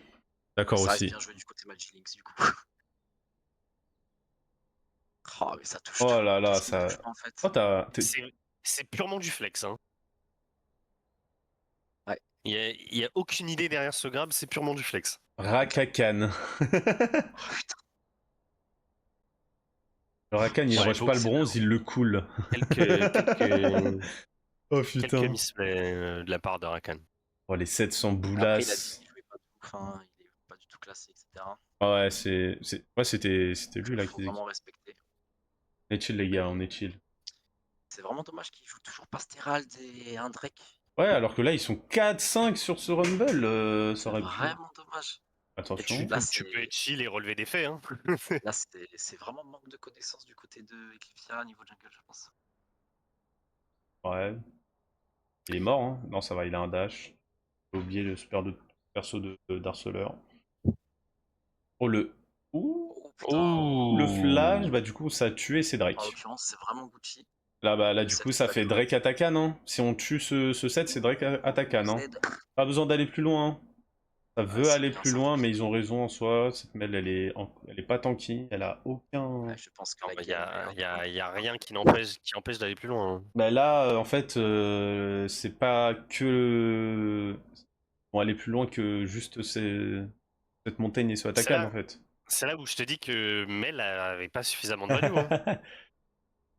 d'accord Ça reste aussi. bien joué du côté Magilinx, du coup. Oh, mais ça touche Oh tout. là là, Qu'est-ce qui ça... touche pas, en fait? Oh, C'est purement du flex. Hein. Ouais. Il y a aucune idée derrière ce grab, c'est purement du flex. Rakakan. Oh, putain. Le Rakan, il Ouais, rush pas le bronze, il le coule. Oh Quelques putain. misplays de la part de Rakan. Oh, les 700 Après, il a dit boulasses. qu'il jouait pas de ouf, hein, il est pas du tout classé, etc. Ah ouais, ouais, c'était lui là Il faut qui disait. vraiment respecter. On est chill, les gars, on est chill. C'est vraiment dommage qu'il joue toujours pas Stérald et un Drake. Ouais, alors que là, ils sont 4-5 sur ce Rumble. Ça C'est aurait pu. vraiment dommage. Attention. Là, Tu peux être chill et relever des faits. Hein. Là, c'est vraiment manque de connaissances du côté de Eclipsia niveau jungle, je pense. Ouais. Il est mort, hein. Non, ça va, il a un dash. J'ai oublié le super perso d'Arceleur. Oh, le. Ouh. Oh putain. Le flash, bah du coup, ça a tué En Cédric. l'occurrence, c'est vraiment Gucci. Là, Le du set coup, est ça pas fait du Drake Atakan, hein. Si on tue ce set, c'est Drake Atakan, hein. Z. Pas besoin d'aller plus loin, hein. Ça veut C'est aller bien plus ça. loin, mais ils ont raison en soi. Cette Mel, elle est pas tanky, elle a aucun. Ouais, je pense que Il la game y a rien qui empêche d'aller plus loin. Hein. Bah là, en fait, c'est pas que. Bon, aller plus loin que juste cette montagne et ce Atakan, en fait. C'est là où je te dis que Mel avait pas suffisamment de value. Hein.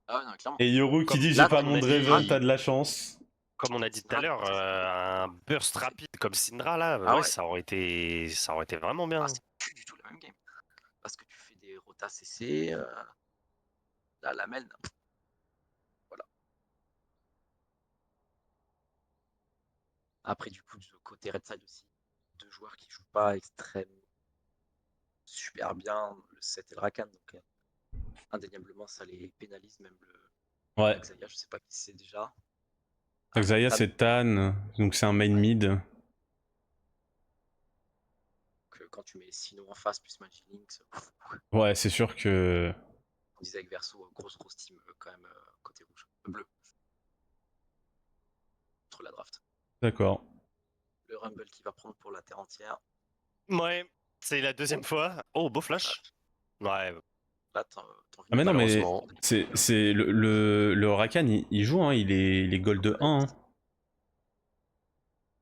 Ah ouais, non, clairement. Et Yoru qui Comme dit là, j'ai pas on mon a Draven, dit- t'as de la chance. Comme on a dit tout à l'heure, un burst rapide comme Syndra là, Ah ouais, ouais. ça aurait été vraiment bien. Ah, c'est plus du tout la même game. Parce que tu fais des rotas CC, la Mel, voilà. Après, du coup, du côté Red Side aussi, deux joueurs qui jouent pas extrêmement super bien, le 7 et le Rakan, donc indéniablement ça les pénalise, même le Ouais. Xayah, je sais pas qui c'est déjà. Xayah, Tan. c'est Tan, donc c'est un main mid. Donc, quand tu mets Sino en face plus Magilinx, Ouais, c'est sûr que. on disait avec Verso, grosse team quand même côté rouge, bleu. Contre la draft. D'accord. Le Rumble qui va prendre pour la terre entière. Ouais, c'est la deuxième fois. Oh, beau flash. Ouais. Là, Ah mais non, mais Malheureusement. c'est le Rakan, il joue, hein, il est gold 1. Hein.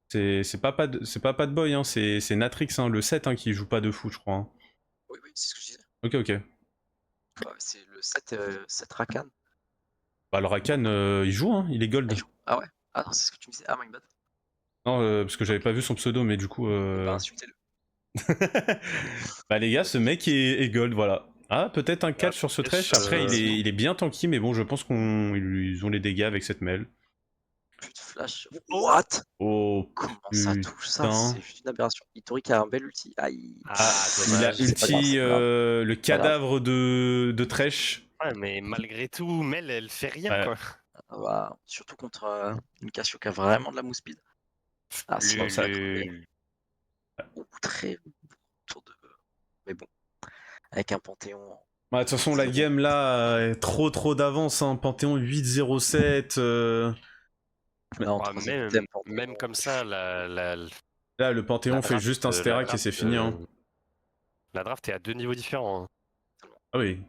C'est pas Bad Boy, hein, c'est Natrix, hein, le 7 hein, qui joue pas de fou, je crois. Hein. Oui, c'est ce que je disais. Ok. Ouais, c'est le 7 Rakan. Bah le Rakan, il joue, hein, il est gold. Ah ouais. Ah non, c'est ce que tu me disais. Ah, my bad. Non, parce que j'avais pas vu son pseudo, mais du coup... Bah, insultez-le. Bah les gars, ce mec est gold, voilà. Ah, peut-être un catch sur ce Thresh, après il est bien tanky, mais bon, je pense qu'ils ont les dégâts avec cette mail. Plus de flash. What? Oh, Comment ça touche ça? putain. C'est juste une aberration. Itori a un bel ulti. Aïe. Il a dommage. ulti le cadavre de Thresh. Ouais, mais malgré tout, Mel, elle fait rien, Ouais. quoi. Ah bah, surtout contre une Cassio qui a vraiment de la move speed. Ah, sinon ça a très autour de. Mais bon, avec un Panthéon. Bah, de toute façon, la game là est trop d'avance. Hein. Panthéon 8-0-7. Non, même comme ça, Là, le Panthéon fait juste un Sterak et c'est fini. Hein. La draft est à deux niveaux différents. Hein. Ah oui,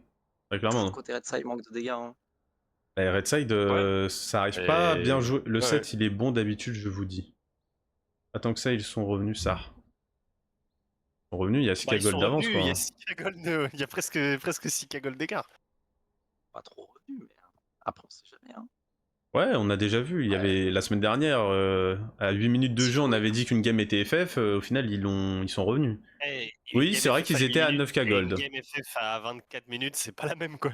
très clairement. Hein. Côté Red Side, manque de dégâts. Hein. La Red Side, ça arrive pas à bien jouer. Le set, il est bon d'habitude, je vous dis. Attends que ça, ils sont revenus, ça. Ils sont revenus, il y a 6K gold d'avance, quoi. Il y a presque 6K gold d'écart. Pas trop revenu, mais après, on sait jamais. Hein. Ouais, on a déjà vu. Il y avait la semaine dernière, à 8 minutes de jeu, on avait dit qu'une game était FF. Au final, ils sont revenus. Oui, c'est vrai qu'ils étaient à 9K gold. Une game FF à 24 minutes, c'est pas la même, quoi.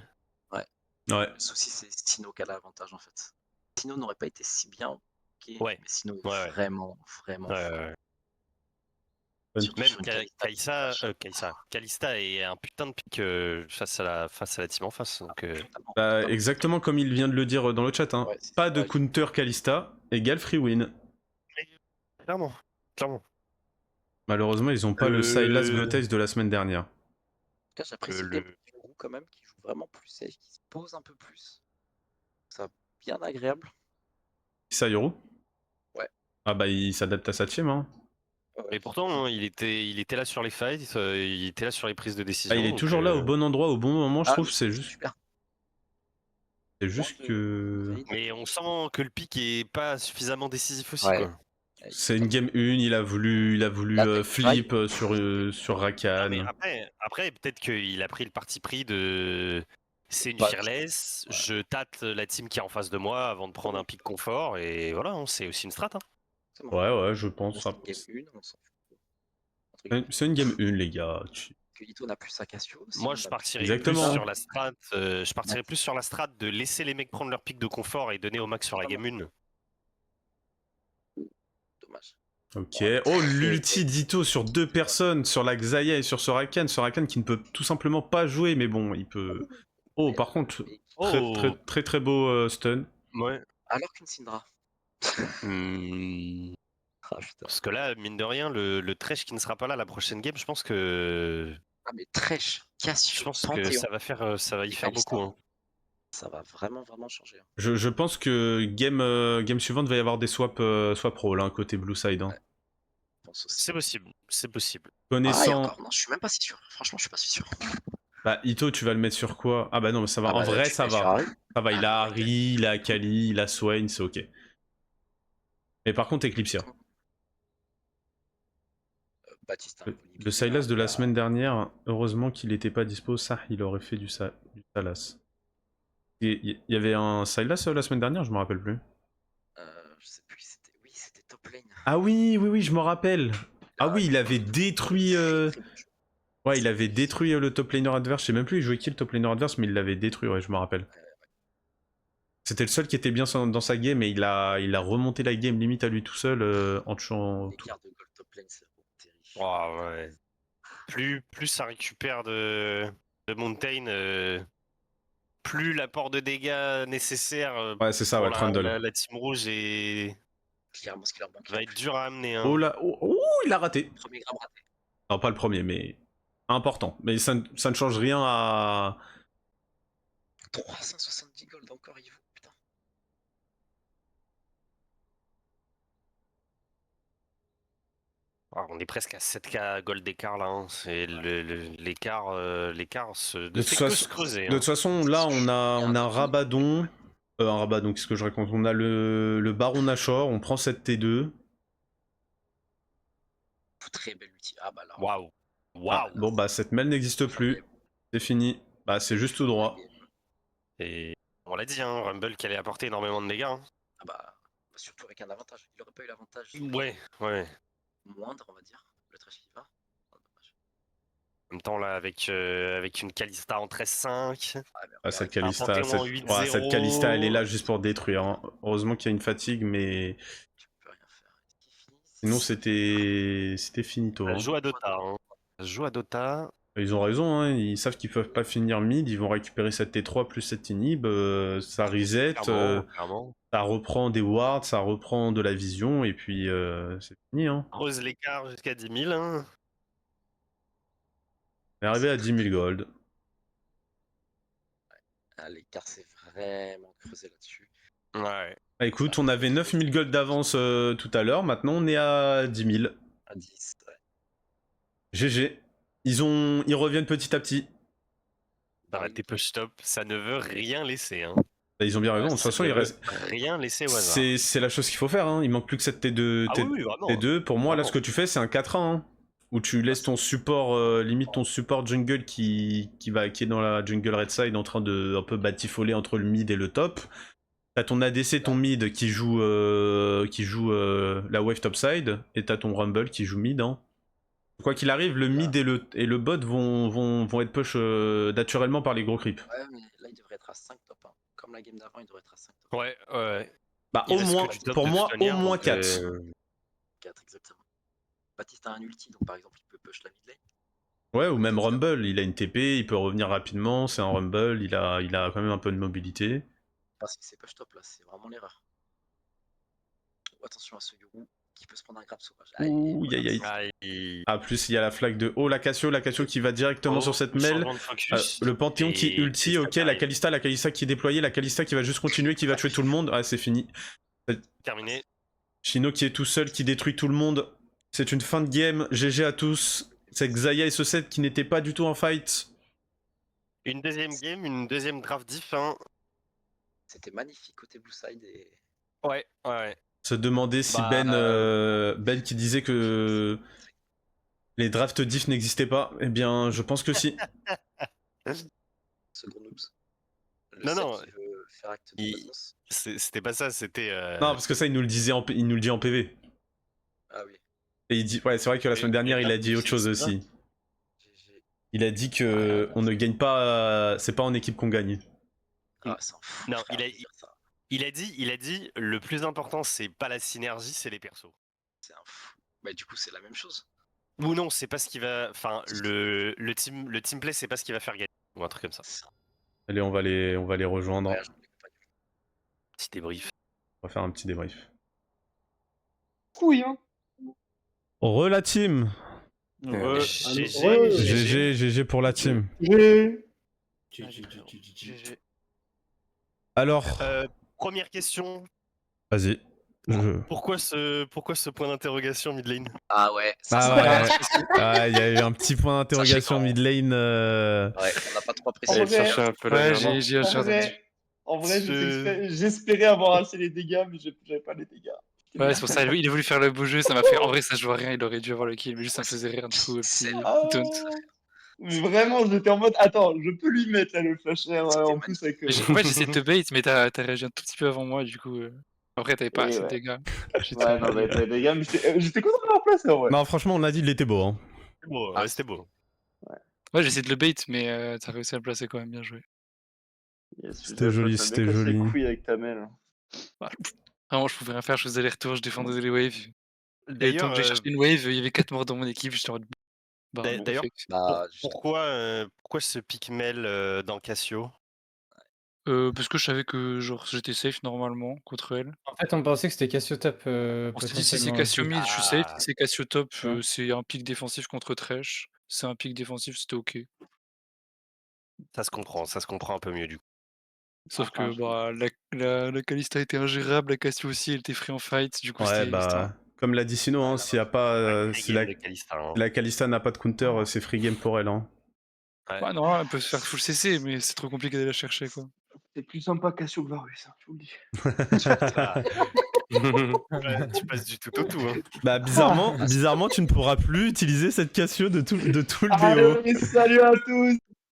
Ouais. Ouais. Le souci, c'est Sino qui a l'avantage, en fait. Sino n'aurait pas été si bien. Okay, ouais. Mais Sino, vraiment. Ouais. Même Kalista est un putain de pick face à la team en face. Donc, Bah, exactement comme il vient de le dire dans le chat. Hein. Ouais, Pas de counter Kalista égale free win. Clairement. Malheureusement, ils ont pas le Sylas Gotaise de la semaine dernière. En tout cas, j'apprécie le Yoru quand même, qui joue vraiment plus safe, qui se pose un peu plus. Ça bien agréable. Sayoru? Ouais. Ah bah il s'adapte à sa team. Hein. Et pourtant, il était là sur les fights, il était là sur les prises de décision. Ah, il est toujours là au bon endroit, au bon moment, je trouve. C'est juste. Super. C'est juste que. Mais on sent que le pick est pas suffisamment décisif aussi, Ouais. quoi. C'est une game 1, il a voulu flip sur Rakan. Mais après peut-être qu'il a pris le parti pris de. C'est une Bah, fearless, je tâte la team qui est en face de moi avant de prendre un pick confort, et voilà, hein, c'est aussi une strat. Hein. Ouais, je pense. C'est une game 1, les gars. Que Ito n'a plus sa Cassio. Moi, je partirais plus sur la strat. Plus sur la strat de laisser les mecs prendre leur pick de confort et donner au max sur la game 1. Dommage. Ok. Oh, l'ulti d'Ito sur 2 personnes, sur la Xayah et sur ce Rakan. Ce Rakan qui ne peut tout simplement pas jouer, mais bon, il peut. Oh, par contre, très beau stun. Ouais. Alors qu'une Syndra. Parce que là, mine de rien, le Thresh qui ne sera pas là la prochaine game, je pense que. Ah, mais Thresh, Cassio, je pense que ça va y faire beaucoup. Hein. Ça va vraiment changer. Hein. Je pense que game suivante va y avoir des swap pro là, côté blue side. Hein. Ouais, c'est possible. Connaissant. Non, je suis même pas si sûr. Franchement, je suis pas si sûr. Bah, Ito, tu vas le mettre sur quoi? Ah bah non, mais ça va. En vrai, ça va. Ça va, il a Harry, il a Kali, il a Swain, c'est ok. Mais par contre, Eclipsia. Baptiste, le Sylas de la semaine dernière, heureusement qu'il n'était pas dispo, ça, il aurait fait du Sylas. Il y avait un Sylas la semaine dernière, je me rappelle plus. Je sais plus, c'était top lane. Ah oui, je me rappelle. Ah oui, il avait détruit... Ouais, il avait détruit le top laner adverse, je sais même plus il jouait qui le top laner adverse, mais il l'avait détruit, ouais, je me rappelle. C'était le seul qui était bien dans sa game et il a remonté la game limite à lui tout seul en tuant tout. Oh, ouais. Plus ça récupère de Mountain, plus l'apport de dégâts nécessaire ouais, c'est ça, pour ouais, la team rouge va être dur à amener. Hein. Oh là, il a raté. Premier grab raté. Non, pas le premier, mais important. Mais ça ne change rien à... 370 gold encore, Yves. Putain. On est presque à 7k gold d'écart là. Hein. C'est l'écart de se creuser. De toute façon, là, on a un Rabadon. Un Rabadon, qu'est-ce que je raconte? On a le Baron Nashor, on prend cette T2. Très belle ulti. Ah bah là. Waouh. Ah, bon bah cette mail n'existe plus. C'est fini. Bah c'est juste tout droit. Et on l'a dit, hein, Rumble qui allait apporter énormément de dégâts. Hein. Ah bah surtout avec un avantage. Il aurait pas eu l'avantage. Ouais. Moindre, on va dire. Le Thresh qui va. Oh, dommage. En même temps là avec une Kalista en 13-5. Cette Kalista, elle est là juste pour détruire. Hein. Heureusement qu'il y a une fatigue, mais... Sinon c'était finito. Elle joue à Dota. Hein. Elle joue à Dota. Ils ont raison, hein. Ils savent qu'ils peuvent pas finir mid, ils vont récupérer cette T3 plus cette inhib, ça reset, clairement. ça reprend des wards, ça reprend de la vision, et puis c'est fini. Hein. Creuse l'écart jusqu'à 10 000. Hein. On est arrivé à 10 000 gold. Ah, l'écart s'est vraiment creusé là-dessus. Ouais. Bah, écoute, on avait 9 000 gold d'avance tout à l'heure, maintenant on est à 10 000. À 10, ouais. GG. Ils reviennent petit à petit. Arrêtez push stop, ça ne veut rien laisser. Hein. Bah, ils ont bien raison, de toute façon, il reste. Rien laisser au hasard. C'est la chose qu'il faut faire, hein. Il manque plus que cette T2. T2. Pour moi, là, ce que tu fais, c'est un 4-1. Hein. Où tu laisses ton support, limite ton support jungle qui est dans la jungle red side en train de un peu batifoler entre le mid et le top. T'as ton ADC, ton mid qui joue la wave top side, et t'as ton rumble qui joue mid. Hein. Quoi qu'il arrive, le mid et le bot vont être push naturellement par les gros creeps. Ouais, mais là il devrait être à 5 top 1. Comme la game d'avant, il devrait être à 5 top 1. Ouais. Bah, au moins, pour moi, au moins 4. 4, exactement. Baptiste a un ulti, donc par exemple, il peut push la mid lane. Ouais, ou même Rumble, il a une TP, il peut revenir rapidement, c'est un Rumble, il a quand même un peu de mobilité. Parce que c'est push top là, c'est vraiment l'erreur. Attention à ce Yoru qui peut se prendre un grab sauvage. Ouh, Ah, plus il y a la flag de haut, la Cassio qui va directement sur cette mail. Le Panthéon qui ulti, ok, la Kalista qui est déployée, la Kalista qui va juste continuer, qui va tuer tout le monde. Ah, c'est fini. Terminé. Shino qui est tout seul, qui détruit tout le monde. C'est une fin de game, GG à tous. C'est Xayah et ce set qui n'étaient pas du tout en fight. Une deuxième game, une deuxième draft diff. Hein. C'était magnifique côté Blue Side et... Ouais. Se demander si Ben qui disait que les drafts diff n'existaient pas, eh bien je pense que si. Second noobs. Non. C'était pas ça, c'était... Non, parce que ça, il nous le dit en PV. Ah oui. Et il dit... Ouais, c'est vrai que la semaine dernière, il a dit autre chose aussi. Il a dit que on ne gagne pas... C'est pas en équipe qu'on gagne. Ah, c'est un fou. Non, il a dit, le plus important, c'est pas la synergie, c'est les persos. C'est un fou. Bah du coup, c'est la même chose. Ou non, c'est pas ce qui va... Enfin, le team play, c'est pas ce qui va faire gagner. Ou un truc comme ça. Allez, on va les rejoindre. Ouais, Petit débrief. On va faire un petit débrief. Couille, hein. Re la team. GG pour la team. Alors, première question. vas-y. Pourquoi ce point d'interrogation mid lane? Ah ouais. Ah, il y a eu un petit point d'interrogation mid lane. Ouais, on n'a pas trop apprécié. En vrai, j'espérais avoir assez les dégâts, mais j'avais pas les dégâts. Ouais, c'est pour ça, il a voulu faire le beau jeu, ça m'a fait. En vrai, ça joue à rien, il aurait dû avoir le kill, mais juste ça me faisait rire du coup. Mais vraiment, j'étais en mode, attends, je peux lui mettre là, le flash air en plus avec. Ouais, j'essaie de te bait, mais t'as réagi un tout petit peu avant moi, du coup. Après, t'avais pas assez de dégâts. Ouais, non, mais t'avais des dégâts, mais j'étais content de l'avoir placé en vrai. Non, franchement, on a dit il était beau. Hein. C'était beau. Ouais, j'essaie de le bait, mais t'as réussi à le placer quand même, bien joué. C'était joli, c'était joli. Avec ta mail. Vraiment, je pouvais rien faire, je faisais les retours, je défendais les waves. D'ailleurs, j'ai cherché une wave, il y avait 4 morts dans mon équipe, j'étais en mode. D'ailleurs, pourquoi ce pick mail dans Cassio? Parce que je savais que genre j'étais safe normalement contre elle. En fait, on pensait que c'était Cassio top. On s'est dit si c'est Cassio mid, je suis safe. Si c'est Cassio top, c'est un pick défensif contre Thresh. C'est un pick défensif, c'était ok. Ça se comprend un peu mieux du coup. Sauf que la Kalista était ingérable, la Cassio aussi, elle était free en fight. Du coup, ouais, comme l'a dit Sino, hein, s'il y a pas, si la Kalista n'a pas de counter, c'est free game pour elle. Hein. Ouais. Bah non, elle peut se faire full CC, mais c'est trop compliqué d'aller la chercher quoi. C'est plus sympa Cassio que Varus, hein, je vous le dis. Tu passes du tout au tout. Hein. Bah bizarrement, tu ne pourras plus utiliser cette Cassio de tout le BO. Allez, salut à tous.